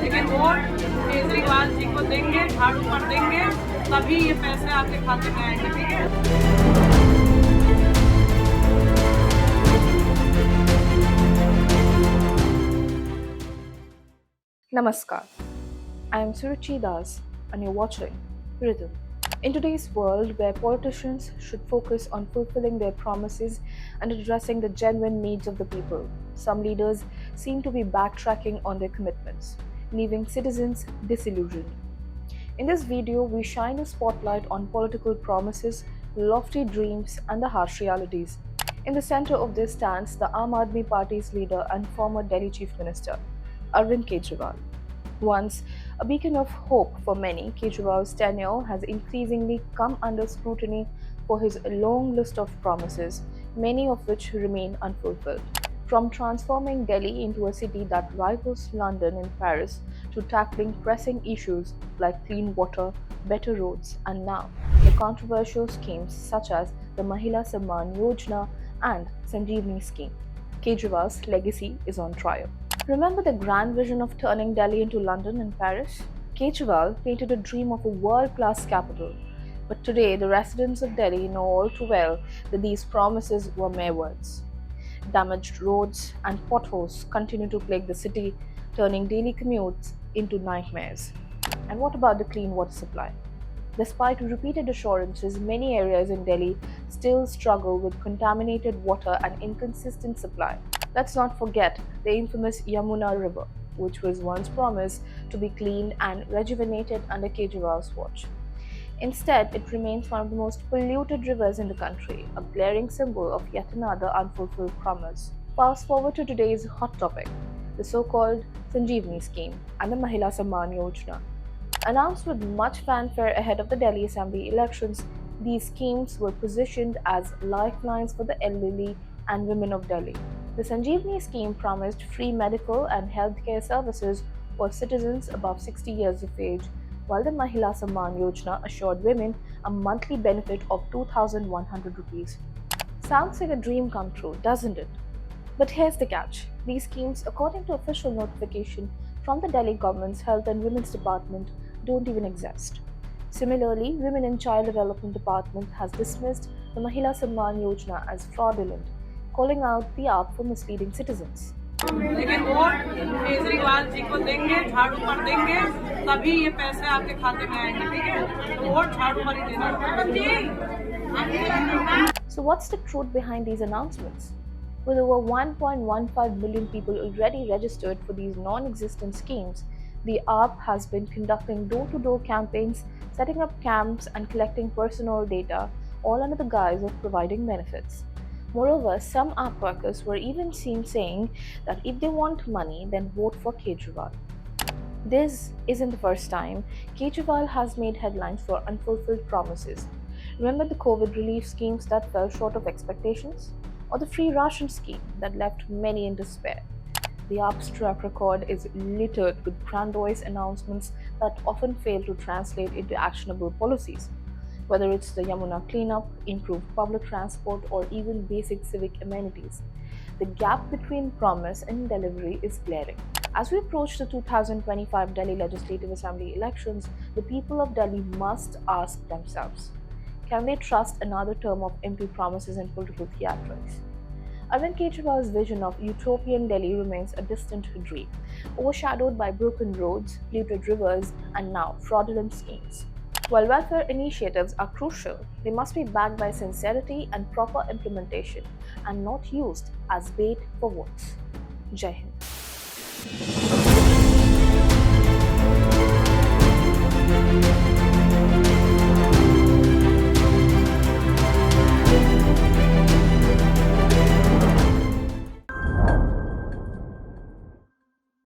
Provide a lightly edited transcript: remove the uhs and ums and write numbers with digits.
लेकिन वोट केजरीवाल जी को देंगे, झाड़ू पर देंगे, तभी ये पैसे आपके खाते में आएंगे, ठीक है? Namaskar. I am Suruchi and you're watching Ritam. In today's world where politicians should focus on fulfilling their promises and addressing the genuine needs of the people, some leaders seem to be backtracking on their commitments, leaving citizens disillusioned. In this video, we shine a spotlight on political promises, lofty dreams, and the harsh realities. In the center of this stands the Aam Aadmi Party's leader and former Delhi Chief Minister, Arvind Kejriwal. Once a beacon of hope for many, Kejriwal's tenure has increasingly come under scrutiny for his long list of promises, many of which remain unfulfilled. From transforming Delhi into a city that rivals London and Paris to tackling pressing issues like clean water, better roads, and now the controversial schemes such as the Mahila Samman Yojana and Sanjeevani scheme, Kejriwal's legacy is on trial. Remember the grand vision of turning Delhi into London and Paris? Kejriwal painted a dream of a world-class capital. But today, the residents of Delhi know all too well that these promises were mere words. Damaged roads and potholes continue to plague the city, turning daily commutes into nightmares. And what about the clean water supply? Despite repeated assurances, many areas in Delhi still struggle with contaminated water and inconsistent supply. Let's not forget the infamous Yamuna River, which was once promised to be cleaned and rejuvenated under Kejriwal's watch. Instead, it remains one of the most polluted rivers in the country, a glaring symbol of yet another unfulfilled promise. Fast forward to today's hot topic, the so-called Sanjeevani scheme and the Mahila Samman Yojana. Announced with much fanfare ahead of the Delhi Assembly elections, these schemes were positioned as lifelines for the elderly and women of Delhi. The Sanjeevani scheme promised free medical and healthcare services for citizens above 60 years of age, while the Mahila Samman Yojana assured women a monthly benefit of 2,100 rupees. Sounds like a dream come true, doesn't it? But here's the catch. These schemes, according to official notification from the Delhi government's Health and Women's Department, don't even exist. Similarly, Women and Child Development Department has dismissed the Mahila Samman Yojana as fraudulent, calling out the app for misleading citizens. लेकिन vote Kejriwal ji को देंगे, झाड़ू पर देंगे, तभी ये पैसे आपके खाते में आएंगे, ठीक है? तो वोट झाड़ू पर ही देना। So what's the truth behind these announcements? With over 1.15 million people already registered for these non-existent schemes, the app has been conducting door-to-door campaigns, setting up camps and collecting personal data, all under the guise of providing benefits. Moreover, some app workers were even seen saying that if they want money, then vote for Kejriwal. This isn't the first time Kejriwal has made headlines for unfulfilled promises. Remember the COVID relief schemes that fell short of expectations? Or the free ration scheme that left many in despair? The app's track record is littered with grandiose announcements that often fail to translate into actionable policies. Whether it's the Yamuna cleanup, improved public transport, or even basic civic amenities, the gap between promise and delivery is glaring. As we approach the 2025 Delhi Legislative Assembly elections, the people of Delhi must ask themselves, can they trust another term of empty promises and political theatrics? Arvind Kejriwal's vision of utopian Delhi remains a distant dream, overshadowed by broken roads, polluted rivers, and now fraudulent schemes. While welfare initiatives are crucial, they must be backed by sincerity and proper implementation, and not used as bait for votes. Jai Hind.